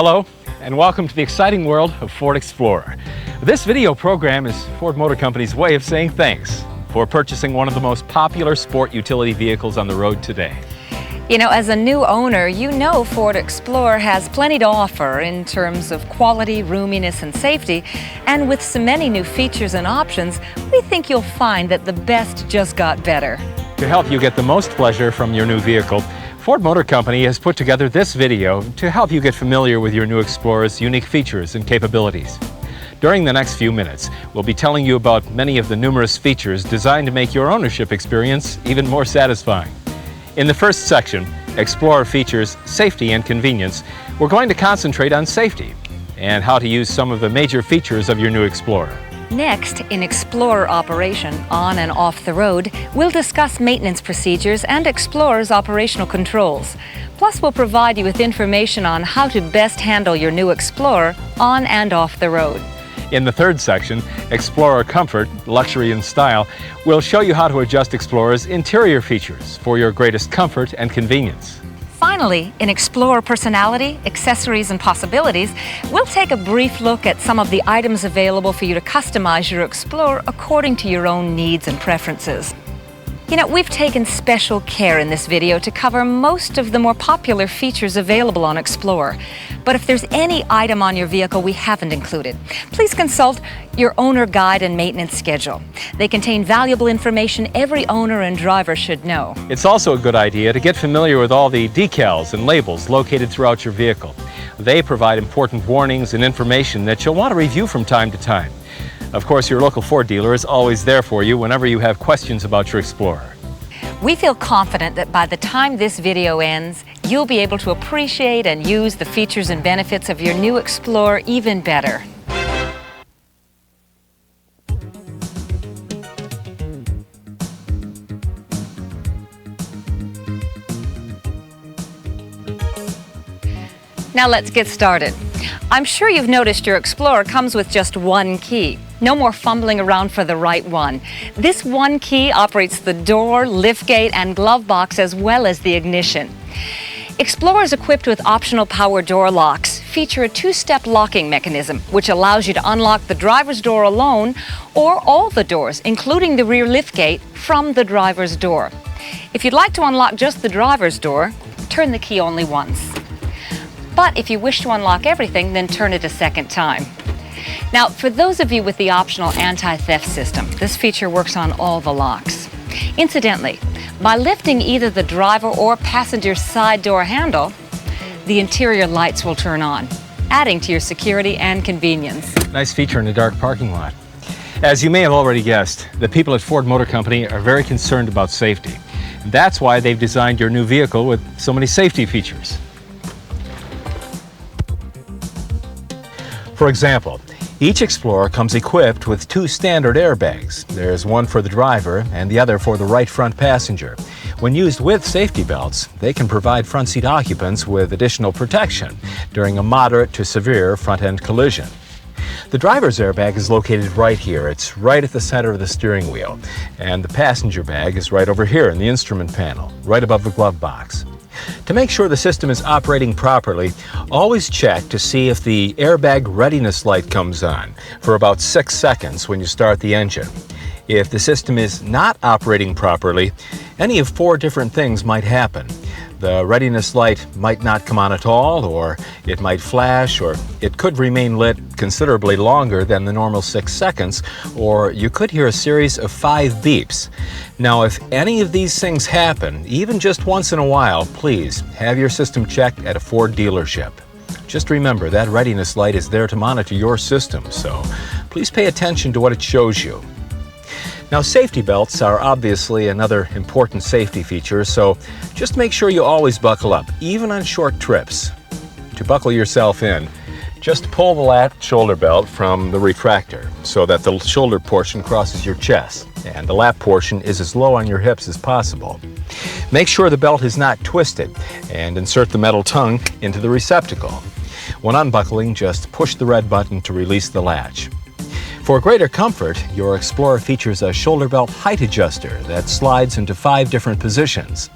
Hello, and welcome to the exciting world of Ford Explorer. This video program is Ford Motor Company's way of saying thanks for purchasing one of the most popular sport utility vehicles on the road today. You know, as a new owner, you know Ford Explorer has plenty to offer in terms of quality, roominess, and safety. And with so many new features and options, we think you'll find that the best just got better. To help you get the most pleasure from your new vehicle, Ford Motor Company has put together this video to help you get familiar with your new Explorer's unique features and capabilities. During the next few minutes, we'll be telling you about many of the numerous features designed to make your ownership experience even more satisfying. In the first section, Explorer features safety and convenience, we're going to concentrate on safety and how to use some of the major features of your new Explorer. Next, in Explorer operation, on and off the road, we'll discuss maintenance procedures and Explorer's operational controls. Plus, we'll provide you with information on how to best handle your new Explorer on and off the road. In the third section, Explorer Comfort, Luxury and Style, we'll show you how to adjust Explorer's interior features for your greatest comfort and convenience. Finally, in Explorer Personality, Accessories and Possibilities, we'll take a brief look at some of the items available for you to customize your Explorer according to your own needs and preferences. You know, we've taken special care in this video to cover most of the more popular features available on Explorer. But if there's any item on your vehicle we haven't included, please consult your owner guide and maintenance schedule. They contain valuable information every owner and driver should know. It's also a good idea to get familiar with all the decals and labels located throughout your vehicle. They provide important warnings and information that you'll want to review from time to time. Of course, your local Ford dealer is always there for you whenever you have questions about your Explorer. We feel confident that by the time this video ends, you'll be able to appreciate and use the features and benefits of your new Explorer even better. Now let's get started. I'm sure you've noticed your Explorer comes with just one key. No more fumbling around for the right one. This one key operates the door, liftgate, and glove box as well as the ignition. Explorers equipped with optional power door locks feature a two-step locking mechanism, which allows you to unlock the driver's door alone or all the doors, including the rear liftgate, from the driver's door. If you'd like to unlock just the driver's door, turn the key only once. But if you wish to unlock everything, then turn it a second time. Now, for those of you with the optional anti-theft system, this feature works on all the locks. Incidentally, by lifting either the driver or passenger side door handle, the interior lights will turn on, adding to your security and convenience. Nice feature in a dark parking lot. As you may have already guessed, the people at Ford Motor Company are very concerned about safety. That's why they've designed your new vehicle with so many safety features. For example, each Explorer comes equipped with two standard airbags. There's one for the driver and the other for the right front passenger. When used with safety belts, they can provide front seat occupants with additional protection during a moderate to severe front-end collision. The driver's airbag is located right here. It's right at the center of the steering wheel. And the passenger bag is right over here in the instrument panel, right above the glove box. To make sure the system is operating properly, always check to see if the airbag readiness light comes on for about 6 seconds when you start the engine. If the system is not operating properly, any of 4 different things might happen. The readiness light might not come on at all, or it might flash, or it could remain lit considerably longer than the normal 6 seconds, or you could hear a series of 5 beeps. Now, if any of these things happen, even just once in a while, please have your system checked at a Ford dealership. Just remember that readiness light is there to monitor your system, so please pay attention to what it shows you. Now, safety belts are obviously another important safety feature, so just make sure you always buckle up, even on short trips. To buckle yourself in, just pull the lap shoulder belt from the retractor so that the shoulder portion crosses your chest and the lap portion is as low on your hips as possible. Make sure the belt is not twisted and insert the metal tongue into the receptacle. When unbuckling, just push the red button to release the latch. For greater comfort, your Explorer features a shoulder belt height adjuster that slides into 5 different positions.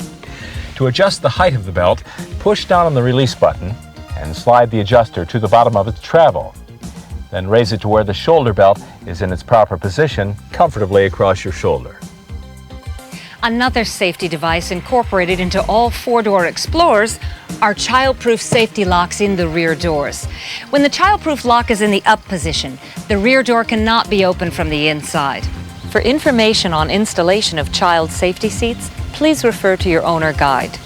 To adjust the height of the belt, push down on the release button and slide the adjuster to the bottom of its travel. Then raise it to where the shoulder belt is in its proper position, comfortably across your shoulder. Another safety device incorporated into all four-door Explorers are child-proof safety locks in the rear doors. When the child-proof lock is in the up position, the rear door cannot be opened from the inside. For information on installation of child safety seats, please refer to your owner guide.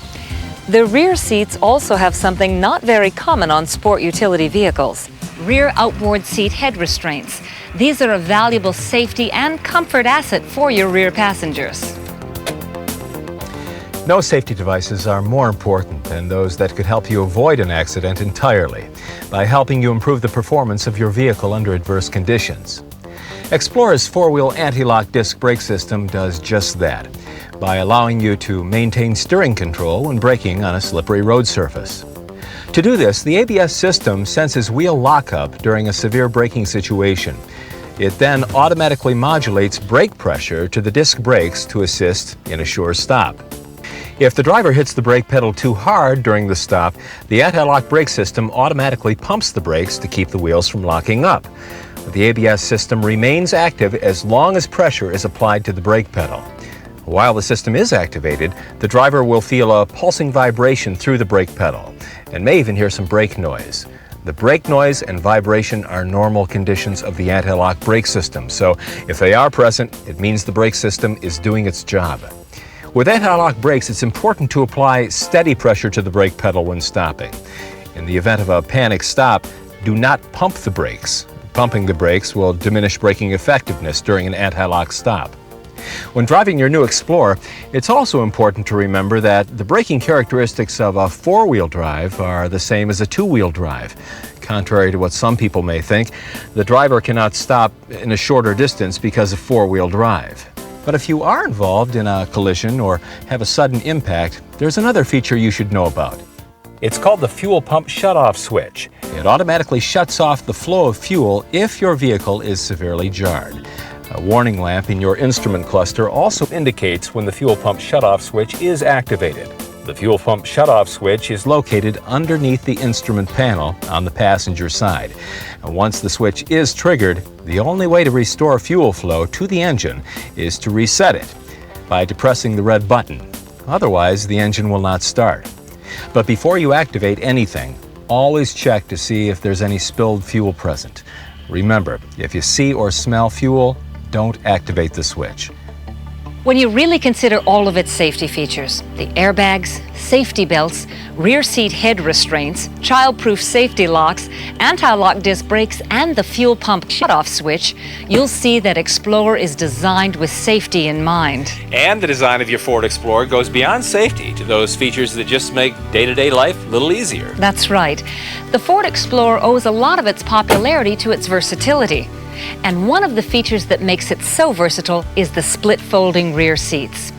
The rear seats also have something not very common on sport utility vehicles: rear outboard seat head restraints. These are a valuable safety and comfort asset for your rear passengers. No safety devices are more important than those that could help you avoid an accident entirely by helping you improve the performance of your vehicle under adverse conditions. Explorer's four-wheel anti-lock disc brake system does just that by allowing you to maintain steering control when braking on a slippery road surface. To do this, the ABS system senses wheel lockup during a severe braking situation. It then automatically modulates brake pressure to the disc brakes to assist in a sure stop. If the driver hits the brake pedal too hard during the stop, the anti-lock brake system automatically pumps the brakes to keep the wheels from locking up. The ABS system remains active as long as pressure is applied to the brake pedal. While the system is activated, the driver will feel a pulsing vibration through the brake pedal and may even hear some brake noise. The brake noise and vibration are normal conditions of the anti-lock brake system, so if they are present, it means the brake system is doing its job. With anti-lock brakes, it's important to apply steady pressure to the brake pedal when stopping. In the event of a panic stop, do not pump the brakes. Pumping the brakes will diminish braking effectiveness during an anti-lock stop. When driving your new Explorer, it's also important to remember that the braking characteristics of a four-wheel drive are the same as a two-wheel drive. Contrary to what some people may think, the driver cannot stop in a shorter distance because of four-wheel drive. But if you are involved in a collision or have a sudden impact, there's another feature you should know about. It's called the fuel pump shutoff switch. It automatically shuts off the flow of fuel if your vehicle is severely jarred. A warning lamp in your instrument cluster also indicates when the fuel pump shutoff switch is activated. The fuel pump shutoff switch is located underneath the instrument panel on the passenger side. And once the switch is triggered, the only way to restore fuel flow to the engine is to reset it by depressing the red button. Otherwise, the engine will not start. But before you activate anything, always check to see if there's any spilled fuel present. Remember, if you see or smell fuel, don't activate the switch. When you really consider all of its safety features, the airbags, safety belts, rear seat head restraints, child-proof safety locks, anti-lock disc brakes, and the fuel pump shutoff switch, you'll see that Explorer is designed with safety in mind. And the design of your Ford Explorer goes beyond safety to those features that just make day-to-day life a little easier. That's right. The Ford Explorer owes a lot of its popularity to its versatility. And one of the features that makes it so versatile is the split folding rear seats.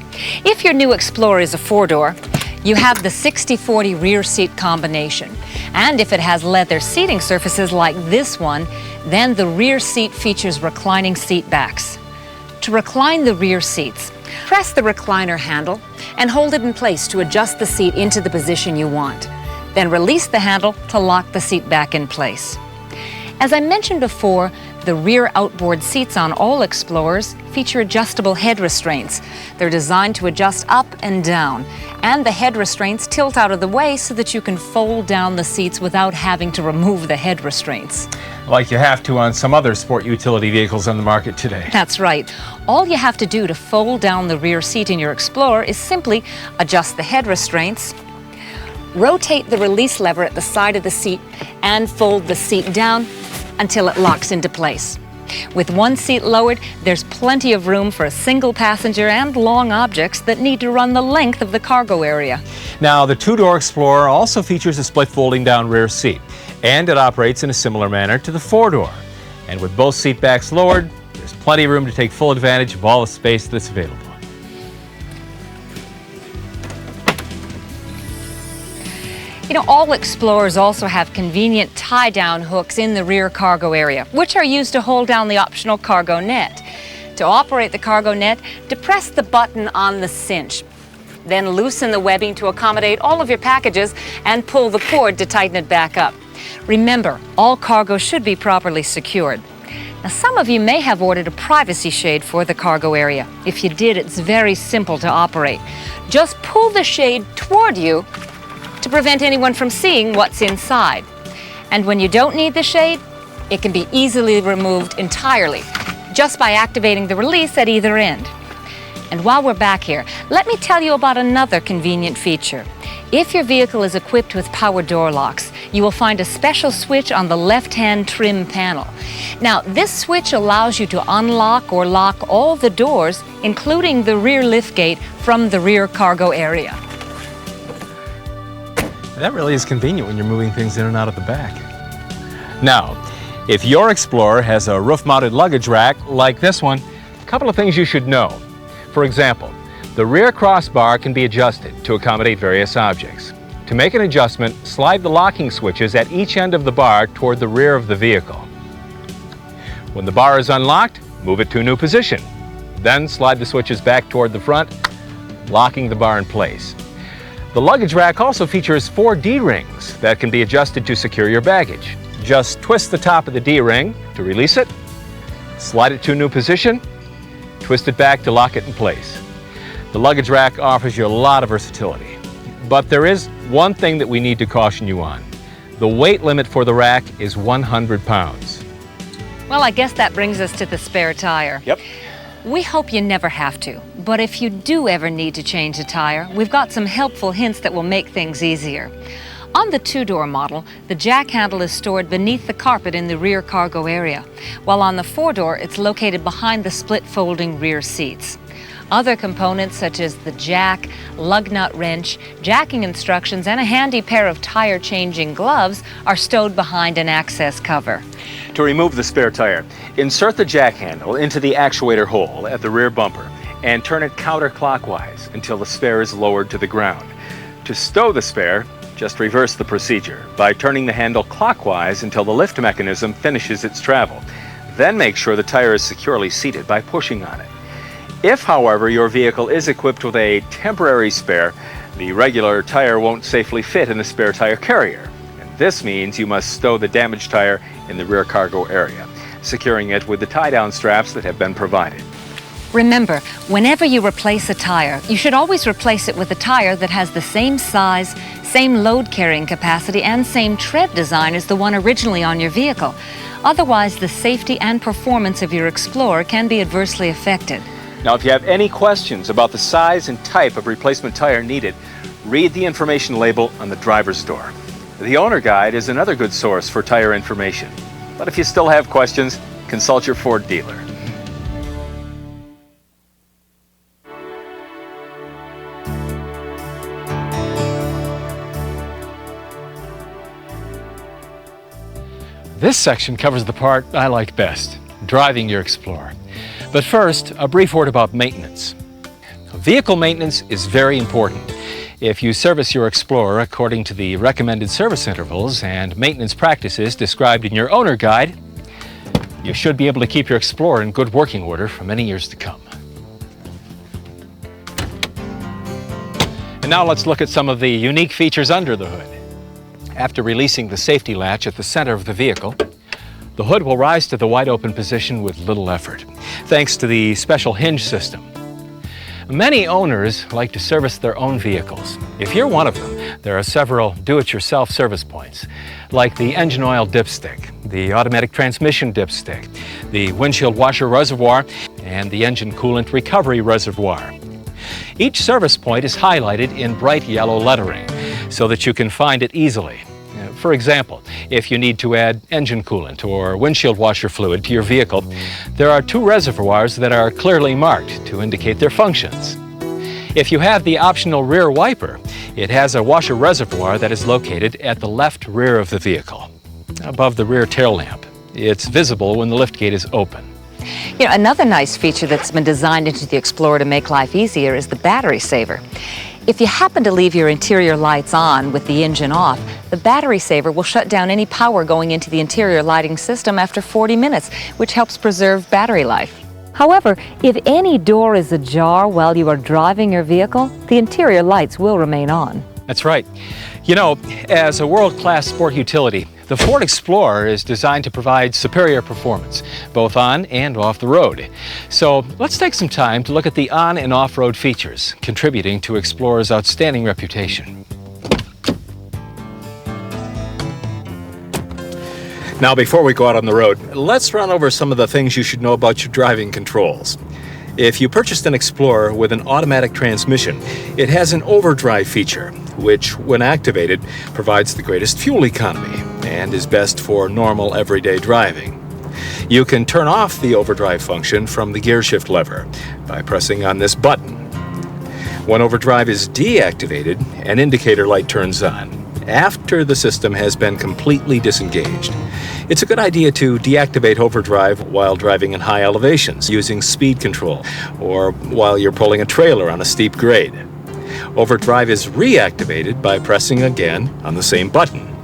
If your new Explorer is a four-door, you have the 60/40 rear seat combination. And if it has leather seating surfaces like this one, then the rear seat features reclining seat backs. To recline the rear seats, press the recliner handle and hold it in place to adjust the seat into the position you want. Then release the handle to lock the seat back in place. As I mentioned before, the rear outboard seats on all Explorers feature adjustable head restraints. They're designed to adjust up and down, and the head restraints tilt out of the way so that you can fold down the seats without having to remove the head restraints. Like you have to on some other sport utility vehicles on the market today. That's right. All you have to do to fold down the rear seat in your Explorer is simply adjust the head restraints, rotate the release lever at the side of the seat, and fold the seat down until it locks into place. With one seat lowered, there's plenty of room for a single passenger and long objects that need to run the length of the cargo area. Now, the two-door Explorer also features a split folding down rear seat, and it operates in a similar manner to the four-door. And with both seat backs lowered, there's plenty of room to take full advantage of all the space that's available. You know, all Explorers also have convenient tie-down hooks in the rear cargo area, which are used to hold down the optional cargo net. To operate the cargo net, depress the button on the cinch. Then loosen the webbing to accommodate all of your packages and pull the cord to tighten it back up. Remember, all cargo should be properly secured. Now, some of you may have ordered a privacy shade for the cargo area. If you did, it's very simple to operate. Just pull the shade toward you to prevent anyone from seeing what's inside. And when you don't need the shade, it can be easily removed entirely, just by activating the release at either end. And while we're back here, let me tell you about another convenient feature. If your vehicle is equipped with power door locks, you will find a special switch on the left-hand trim panel. Now, this switch allows you to unlock or lock all the doors, including the rear liftgate from the rear cargo area. That really is convenient when you're moving things in and out of the back. Now, if your Explorer has a roof-mounted luggage rack like this one, a couple of things you should know. For example, the rear crossbar can be adjusted to accommodate various objects. To make an adjustment, slide the locking switches at each end of the bar toward the rear of the vehicle. When the bar is unlocked, move it to a new position. Then slide the switches back toward the front, locking the bar in place. The luggage rack also features 4 D-rings that can be adjusted to secure your baggage. Just twist the top of the D-ring to release it, slide it to a new position, twist it back to lock it in place. The luggage rack offers you a lot of versatility. But there is one thing that we need to caution you on. The weight limit for the rack is 100 pounds. Well, I guess that brings us to the spare tire. Yep. We hope you never have to, but if you do ever need to change a tire, we've got some helpful hints that will make things easier. On the 2-door model, the jack handle is stored beneath the carpet in the rear cargo area, while on the 4-door, it's located behind the split folding rear seats. Other components such as the jack, lug nut wrench, jacking instructions, and a handy pair of tire changing gloves are stowed behind an access cover. To remove the spare tire, insert the jack handle into the actuator hole at the rear bumper and turn it counterclockwise until the spare is lowered to the ground. To stow the spare, just reverse the procedure by turning the handle clockwise until the lift mechanism finishes its travel. Then make sure the tire is securely seated by pushing on it. If, however, your vehicle is equipped with a temporary spare, the regular tire won't safely fit in the spare tire carrier. And this means you must stow the damaged tire in the rear cargo area, securing it with the tie-down straps that have been provided. Remember, whenever you replace a tire, you should always replace it with a tire that has the same size, same load carrying capacity, and same tread design as the one originally on your vehicle. Otherwise, the safety and performance of your Explorer can be adversely affected. Now, if you have any questions about the size and type of replacement tire needed, read the information label on the driver's door. The owner guide is another good source for tire information. But if you still have questions, consult your Ford dealer. This section covers the part I like best, driving your Explorer. But first, a brief word about maintenance. Vehicle maintenance is very important. If you service your Explorer according to the recommended service intervals and maintenance practices described in your owner guide, you should be able to keep your Explorer in good working order for many years to come. And now let's look at some of the unique features under the hood. After releasing the safety latch at the center of the vehicle, the hood will rise to the wide open position with little effort, thanks to the special hinge system. Many owners like to service their own vehicles. If you're one of them, there are several do-it-yourself service points, like the engine oil dipstick, the automatic transmission dipstick, the windshield washer reservoir, and the engine coolant recovery reservoir. Each service point is highlighted in bright yellow lettering so that you can find it easily. For example, if you need to add engine coolant or windshield washer fluid to your vehicle, there are 2 reservoirs that are clearly marked to indicate their functions. If you have the optional rear wiper, it has a washer reservoir that is located at the left rear of the vehicle, above the rear tail lamp. It's visible when the liftgate is open. You know, another nice feature that's been designed into the Explorer to make life easier is the battery saver. If you happen to leave your interior lights on with the engine off, the battery saver will shut down any power going into the interior lighting system after 40 minutes, which helps preserve battery life. However, if any door is ajar while you are driving your vehicle, the interior lights will remain on. That's right. You know, as a world-class sport utility, the Ford Explorer is designed to provide superior performance, both on and off the road. So let's take some time to look at the on- and off-road features contributing to Explorer's outstanding reputation. Now, before we go out on the road, let's run over some of the things you should know about your driving controls. If you purchased an Explorer with an automatic transmission, it has an overdrive feature, which, when activated, provides the greatest fuel economy and is best for normal everyday driving. You can turn off the overdrive function from the gear shift lever by pressing on this button. When overdrive is deactivated, an indicator light turns on after the system has been completely disengaged. It's a good idea to deactivate overdrive while driving in high elevations using speed control or while you're pulling a trailer on a steep grade. Overdrive is reactivated by pressing again on the same button.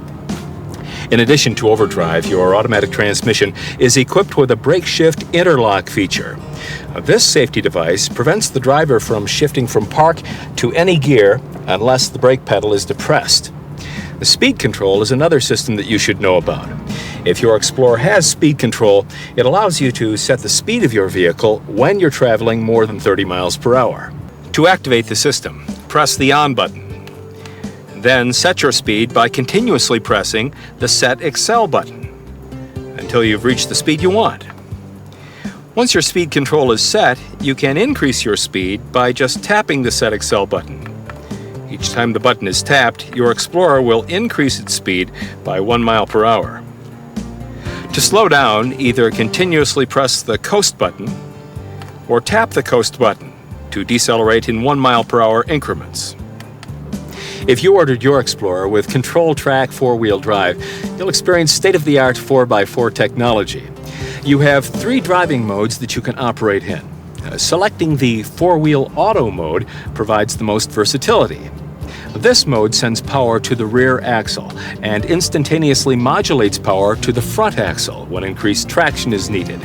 In addition to overdrive, your automatic transmission is equipped with a brake shift interlock feature. This safety device prevents the driver from shifting from park to any gear unless the brake pedal is depressed. The speed control is another system that you should know about. If your Explorer has speed control, it allows you to set the speed of your vehicle when you're traveling more than 30 miles per hour. To activate the system, press the on button. Then set your speed by continuously pressing the Set Excel button until you've reached the speed you want. Once your speed control is set, you can increase your speed by just tapping the Set Excel button. Each time the button is tapped, your Explorer will increase its speed by 1 mile per hour. To slow down, either continuously press the Coast button or tap the Coast button to decelerate in 1 mile per hour increments. If you ordered your Explorer with Control-Track 4-wheel drive, you'll experience state-of-the-art 4x4 technology. You have 3 driving modes that you can operate in. Selecting the 4-wheel auto mode provides the most versatility. This mode sends power to the rear axle and instantaneously modulates power to the front axle when increased traction is needed.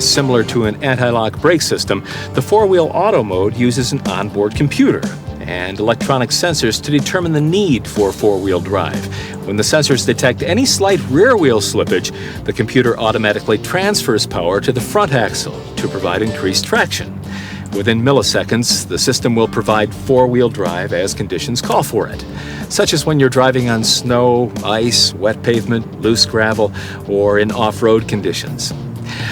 Similar to an anti-lock brake system, the 4-wheel auto mode uses an onboard computer and electronic sensors to determine the need for 4-wheel drive. When the sensors detect any slight rear wheel slippage, the computer automatically transfers power to the front axle to provide increased traction. Within milliseconds, the system will provide 4-wheel drive as conditions call for it, such as when you're driving on snow, ice, wet pavement, loose gravel, or in off-road conditions.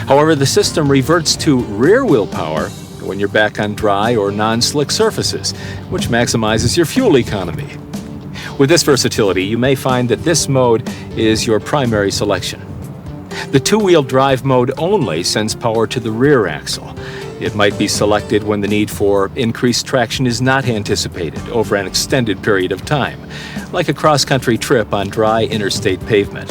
However, the system reverts to rear wheel power when you're back on dry or non-slick surfaces, which maximizes your fuel economy. With this versatility, you may find that this mode is your primary selection. The 2-wheel drive mode only sends power to the rear axle. It might be selected when the need for increased traction is not anticipated over an extended period of time, like a cross-country trip on dry interstate pavement.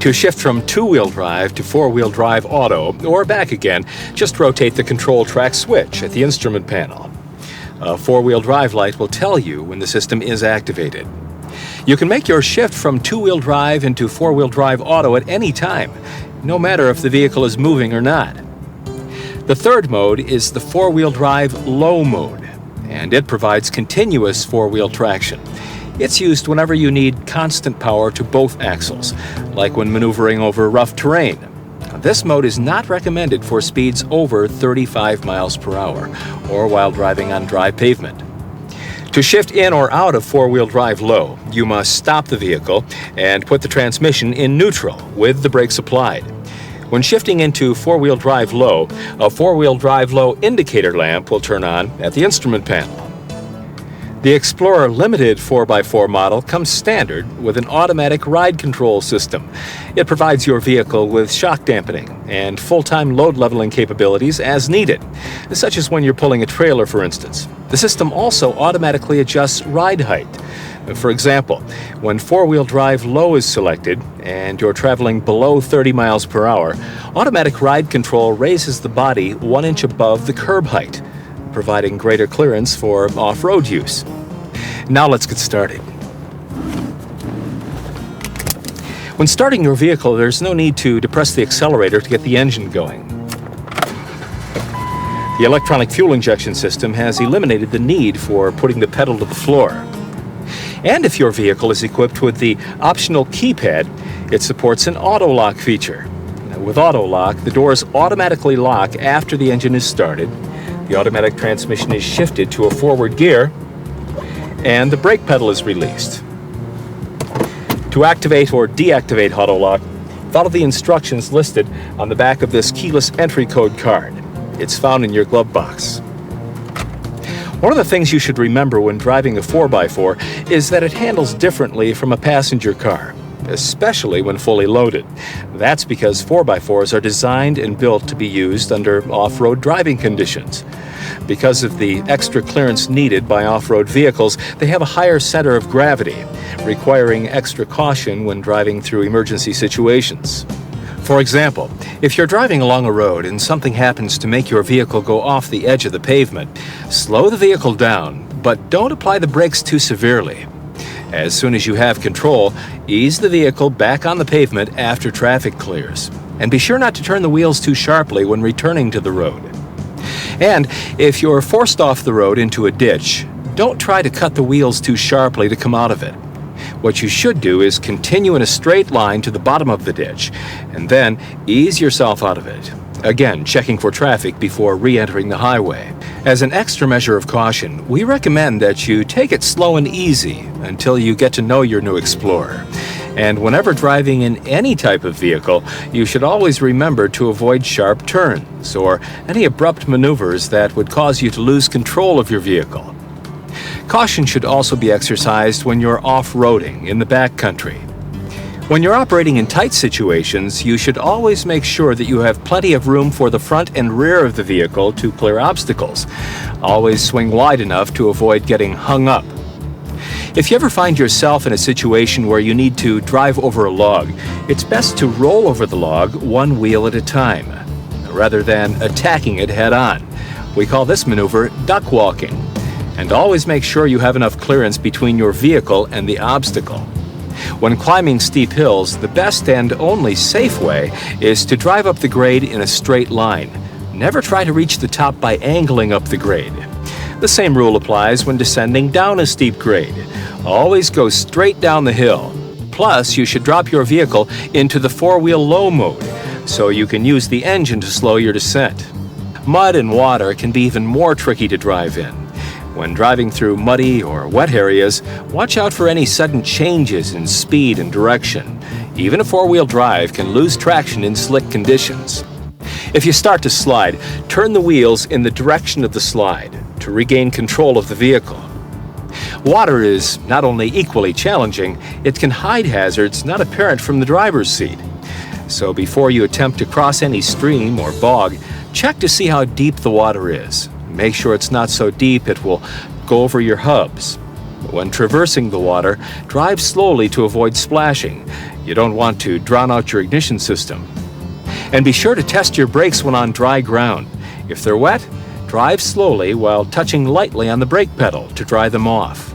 To shift from 2-wheel drive to 4-wheel drive auto, or back again, just rotate the Control-Track switch at the instrument panel. A 4-wheel drive light will tell you when the system is activated. You can make your shift from 2-wheel drive into 4-wheel drive auto at any time, no matter if the vehicle is moving or not. The third mode is the 4-wheel drive low mode, and it provides continuous 4-wheel traction. It's used whenever you need constant power to both axles, like when maneuvering over rough terrain. This mode is not recommended for speeds over 35 miles per hour or while driving on dry pavement. To shift in or out of 4-wheel drive low, you must stop the vehicle and put the transmission in neutral with the brakes applied. When shifting into 4-wheel drive low, a 4-wheel drive low indicator lamp will turn on at the instrument panel. The Explorer Limited 4x4 model comes standard with an automatic ride control system. It provides your vehicle with shock dampening and full-time load leveling capabilities as needed, such as when you're pulling a trailer, for instance. The system also automatically adjusts ride height. For example, when 4-wheel drive low is selected and you're traveling below 30 miles per hour, automatic ride control raises the body 1 inch above the curb height, providing greater clearance for off-road use. Now let's get started. When starting your vehicle, there's no need to depress the accelerator to get the engine going. The electronic fuel injection system has eliminated the need for putting the pedal to the floor. And if your vehicle is equipped with the optional keypad, it supports an auto lock feature. Now, with auto lock, the doors automatically lock after the engine is started, the automatic transmission is shifted to a forward gear, and the brake pedal is released. To activate or deactivate auto lock, follow the instructions listed on the back of this keyless entry code card. It's found in your glove box. One of the things you should remember when driving a 4x4 is that it handles differently from a passenger car, especially when fully loaded. That's because 4x4s are designed and built to be used under off-road driving conditions. Because of the extra clearance needed by off-road vehicles, they have a higher center of gravity, requiring extra caution when driving through emergency situations. For example, if you're driving along a road and something happens to make your vehicle go off the edge of the pavement, slow the vehicle down, but don't apply the brakes too severely. As soon as you have control, ease the vehicle back on the pavement after traffic clears. And be sure not to turn the wheels too sharply when returning to the road. And if you're forced off the road into a ditch, don't try to cut the wheels too sharply to come out of it. What you should do is continue in a straight line to the bottom of the ditch, and then ease yourself out of it. Again, checking for traffic before re-entering the highway. As an extra measure of caution, we recommend that you take it slow and easy until you get to know your new Explorer. And whenever driving in any type of vehicle, you should always remember to avoid sharp turns or any abrupt maneuvers that would cause you to lose control of your vehicle. Caution should also be exercised when you're off-roading in the backcountry. When you're operating in tight situations, you should always make sure that you have plenty of room for the front and rear of the vehicle to clear obstacles. Always swing wide enough to avoid getting hung up. If you ever find yourself in a situation where you need to drive over a log, it's best to roll over the log one wheel at a time, rather than attacking it head-on. We call this maneuver duck walking. And always make sure you have enough clearance between your vehicle and the obstacle. When climbing steep hills, the best and only safe way is to drive up the grade in a straight line. Never try to reach the top by angling up the grade. The same rule applies when descending down a steep grade. Always go straight down the hill. Plus, you should drop your vehicle into the four-wheel low mode so you can use the engine to slow your descent. Mud and water can be even more tricky to drive in. When driving through muddy or wet areas, watch out for any sudden changes in speed and direction. Even a four-wheel drive can lose traction in slick conditions. If you start to slide, turn the wheels in the direction of the slide to regain control of the vehicle. Water is not only equally challenging, it can hide hazards not apparent from the driver's seat. So before you attempt to cross any stream or bog, check to see how deep the water is. Make sure it's not so deep it will go over your hubs. When traversing the water, drive slowly to avoid splashing. You don't want to drown out your ignition system. And be sure to test your brakes when on dry ground. If they're wet, drive slowly while touching lightly on the brake pedal to dry them off.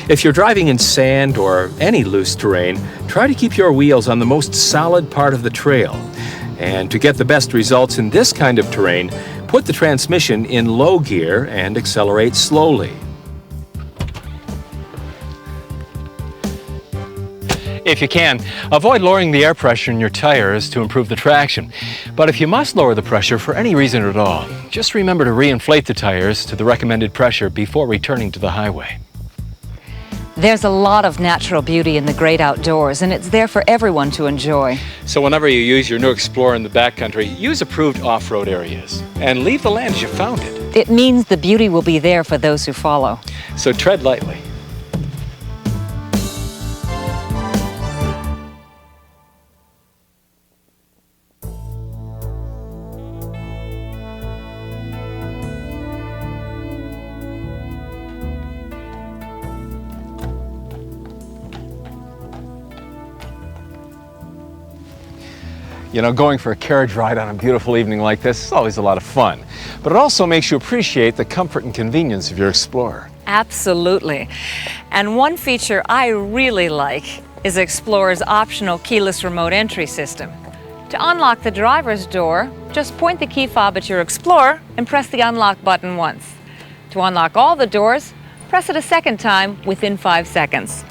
If you're driving in sand or any loose terrain, try to keep your wheels on the most solid part of the trail. And to get the best results in this kind of terrain, put the transmission in low gear and accelerate slowly. If you can, avoid lowering the air pressure in your tires to improve the traction. But if you must lower the pressure for any reason at all, just remember to re-inflate the tires to the recommended pressure before returning to the highway. There's a lot of natural beauty in the great outdoors, and it's there for everyone to enjoy. So whenever you use your new Explorer in the backcountry, use approved off-road areas and leave the land as you found it. It means the beauty will be there for those who follow. So tread lightly. You know, going for a carriage ride on a beautiful evening like this is always a lot of fun, but it also makes you appreciate the comfort and convenience of your Explorer. Absolutely. And one feature I really like is Explorer's optional keyless remote entry system. To unlock the driver's door, just point the key fob at your Explorer and press the unlock button once. To unlock all the doors, press it a second time within 5 seconds.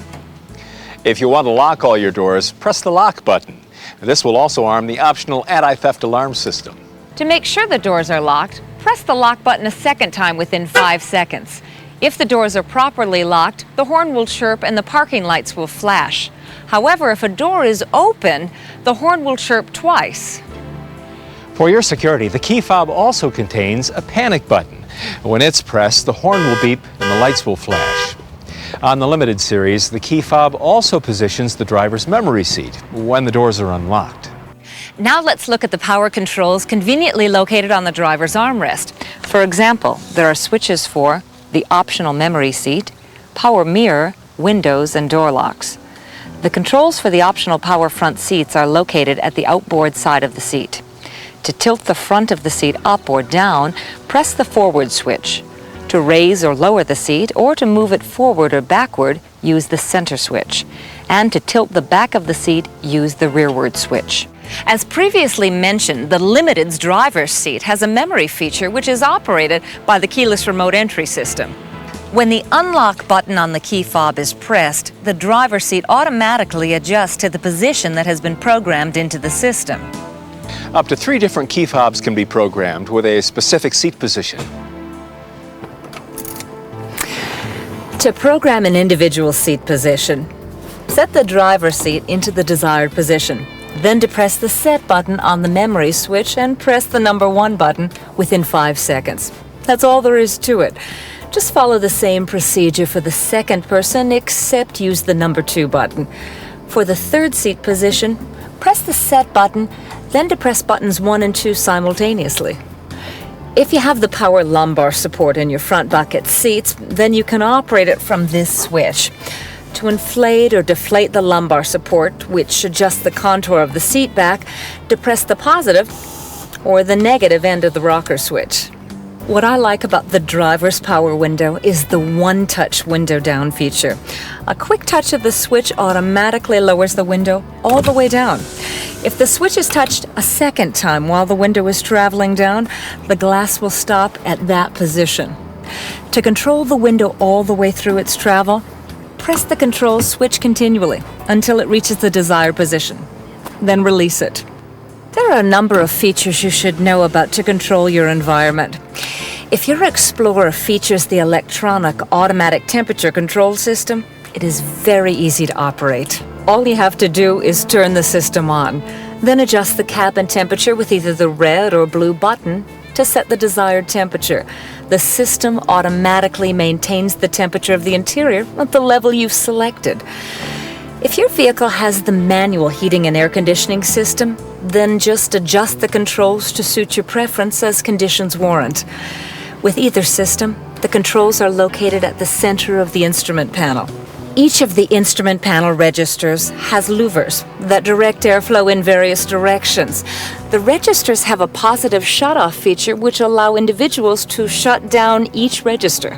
If you want to lock all your doors, press the lock button. This will also arm the optional anti-theft alarm system. To make sure the doors are locked, press the lock button a second time within 5 seconds. If the doors are properly locked, the horn will chirp and the parking lights will flash. However, if a door is open, the horn will chirp twice. For your security, the key fob also contains a panic button. When it's pressed, the horn will beep and the lights will flash. On the Limited series, the key fob also positions the driver's memory seat when the doors are unlocked. Now let's look at the power controls conveniently located on the driver's armrest. For example, there are switches for the optional memory seat, power mirror, windows, and door locks. The controls for the optional power front seats are located at the outboard side of the seat. To tilt the front of the seat up or down, press the forward switch. To raise or lower the seat, or to move it forward or backward, use the center switch. And to tilt the back of the seat, use the rearward switch. As previously mentioned, the Limited's driver's seat has a memory feature which is operated by the keyless remote entry system. When the unlock button on the key fob is pressed, the driver's seat automatically adjusts to the position that has been programmed into the system. Up to 3 different key fobs can be programmed with a specific seat position. To program an individual seat position, set the driver's seat into the desired position. Then depress the set button on the memory switch and press the number 1 button within 5 seconds. That's all there is to it. Just follow the same procedure for the second person, except use the number 2 button. For the third seat position, press the set button, then depress buttons 1 and 2 simultaneously. If you have the power lumbar support in your front bucket seats, then you can operate it from this switch. To inflate or deflate the lumbar support, which adjusts the contour of the seat back, depress the positive or the negative end of the rocker switch. What I like about the driver's power window is the one-touch window down feature. A quick touch of the switch automatically lowers the window all the way down. If the switch is touched a second time while the window is traveling down, the glass will stop at that position. To control the window all the way through its travel, press the control switch continually until it reaches the desired position. Then release it. There are a number of features you should know about to control your environment. If your Explorer features the electronic automatic temperature control system, it is very easy to operate. All you have to do is turn the system on, then adjust the cabin temperature with either the red or blue button to set the desired temperature. The system automatically maintains the temperature of the interior at the level you've selected. If your vehicle has the manual heating and air conditioning system, then just adjust the controls to suit your preference as conditions warrant. With either system, the controls are located at the center of the instrument panel. Each of the instrument panel registers has louvers that direct airflow in various directions. The registers have a positive shutoff feature which allow individuals to shut down each register.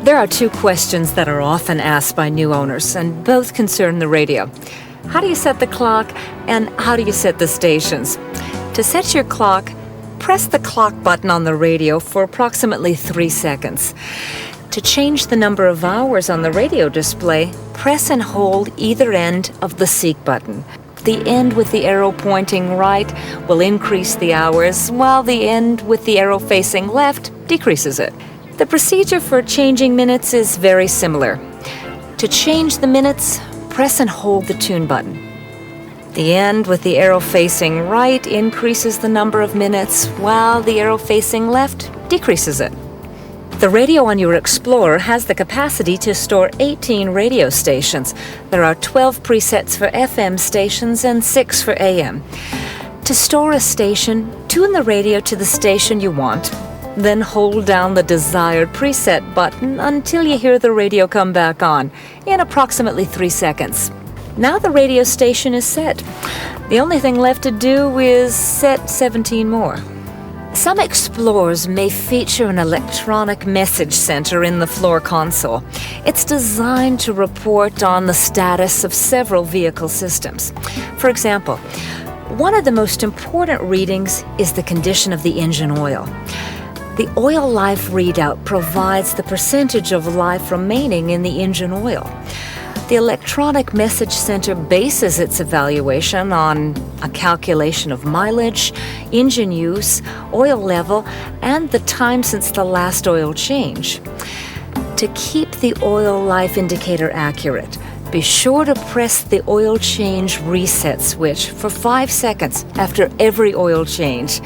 There are 2 questions that are often asked by new owners, and both concern the radio. How do you set the clock, and how do you set the stations? To set your clock, press the clock button on the radio for approximately 3 seconds. To change the number of hours on the radio display, press and hold either end of the seek button. The end with the arrow pointing right will increase the hours, while the end with the arrow facing left decreases it. The procedure for changing minutes is very similar. To change the minutes, press and hold the tune button. The end with the arrow facing right increases the number of minutes, while the arrow facing left decreases it. The radio on your Explorer has the capacity to store 18 radio stations. There are 12 presets for FM stations and 6 for AM. To store a station, tune the radio to the station you want. Then hold down the desired preset button until you hear the radio come back on in approximately 3 seconds. Now the radio station is set. The only thing left to do is set 17 more. Some Explorers may feature an electronic message center in the floor console. It's designed to report on the status of several vehicle systems. For example, One of the most important readings is the condition of the engine oil. The Oil Life readout provides the percentage of life remaining in the engine oil. The Electronic Message Center bases its evaluation on a calculation of mileage, engine use, oil level, and the time since the last oil change. To keep the Oil Life indicator accurate, be sure to press the oil change reset switch for 5 seconds after every oil change,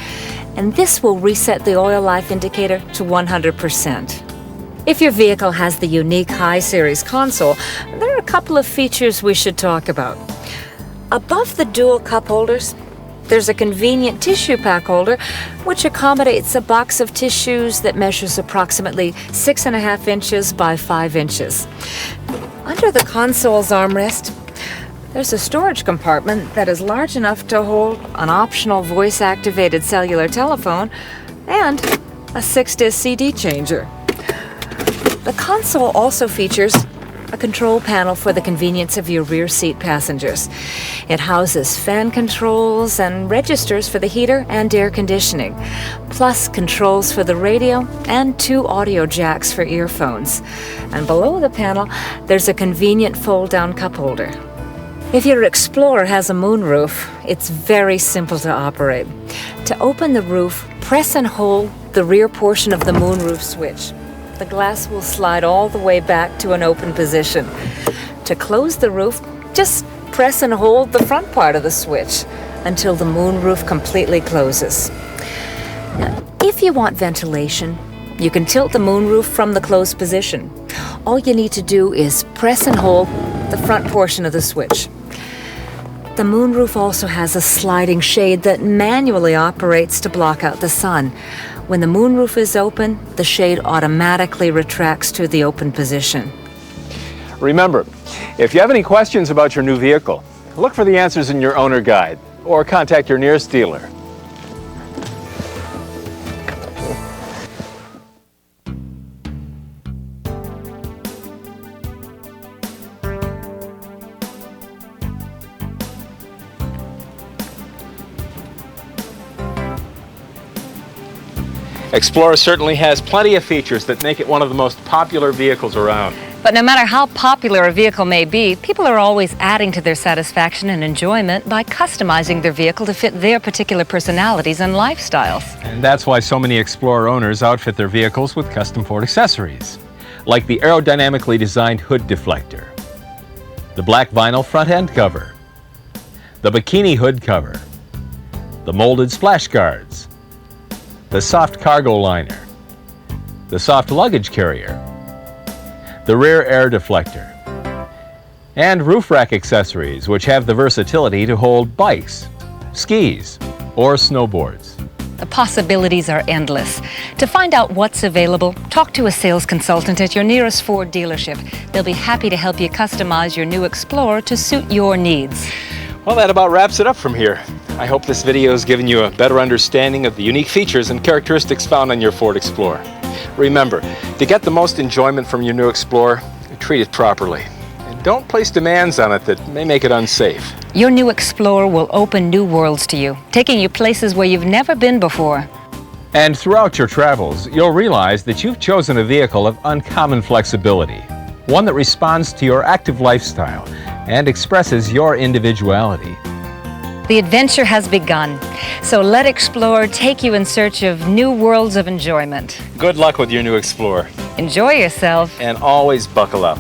and this will reset the Oil Life indicator to 100%. If your vehicle has the unique High Series console, there are a couple of features we should talk about. Above the dual cup holders, there's a convenient tissue pack holder, which accommodates a box of tissues that measures approximately 6.5 inches by 5 inches. Under the console's armrest, there's a storage compartment that is large enough to hold an optional voice-activated cellular telephone and a 6-disc CD changer. The console also features a control panel for the convenience of your rear seat passengers. It houses fan controls and registers for the heater and air conditioning, plus controls for the radio and 2 audio jacks for earphones. And below the panel, there's a convenient fold-down cup holder. If your Explorer has a moonroof, it's very simple to operate. To open the roof, press and hold the rear portion of the moonroof switch. The glass will slide all the way back to an open position. To close the roof, just press and hold the front part of the switch until the moonroof completely closes. Now, if you want ventilation, you can tilt the moonroof from the closed position. All you need to do is press and hold the front portion of the switch. The moonroof also has a sliding shade that manually operates to block out the sun. When the moonroof is open, the shade automatically retracts to the open position. Remember, if you have any questions about your new vehicle, look for the answers in your owner guide or contact your nearest dealer. Explorer certainly has plenty of features that make it one of the most popular vehicles around. But no matter how popular a vehicle may be, people are always adding to their satisfaction and enjoyment by customizing their vehicle to fit their particular personalities and lifestyles. And that's why so many Explorer owners outfit their vehicles with custom Ford accessories, like the aerodynamically designed hood deflector, the black vinyl front end cover, the bikini hood cover, the molded splash guards, the soft cargo liner, the soft luggage carrier, the rear air deflector, and roof rack accessories, which have the versatility to hold bikes, skis, or snowboards. The possibilities are endless. To find out what's available, talk to a sales consultant at your nearest Ford dealership. They'll be happy to help you customize your new Explorer to suit your needs. Well, that about wraps it up from here. I hope this video has given you a better understanding of the unique features and characteristics found on your Ford Explorer. Remember, to get the most enjoyment from your new Explorer, treat it properly. And don't place demands on it that may make it unsafe. Your new Explorer will open new worlds to you, taking you places where you've never been before. And throughout your travels, you'll realize that you've chosen a vehicle of uncommon flexibility, one that responds to your active lifestyle and expresses your individuality. The adventure has begun, so let Explorer take you in search of new worlds of enjoyment. Good luck with your new Explorer. Enjoy yourself. And always buckle up.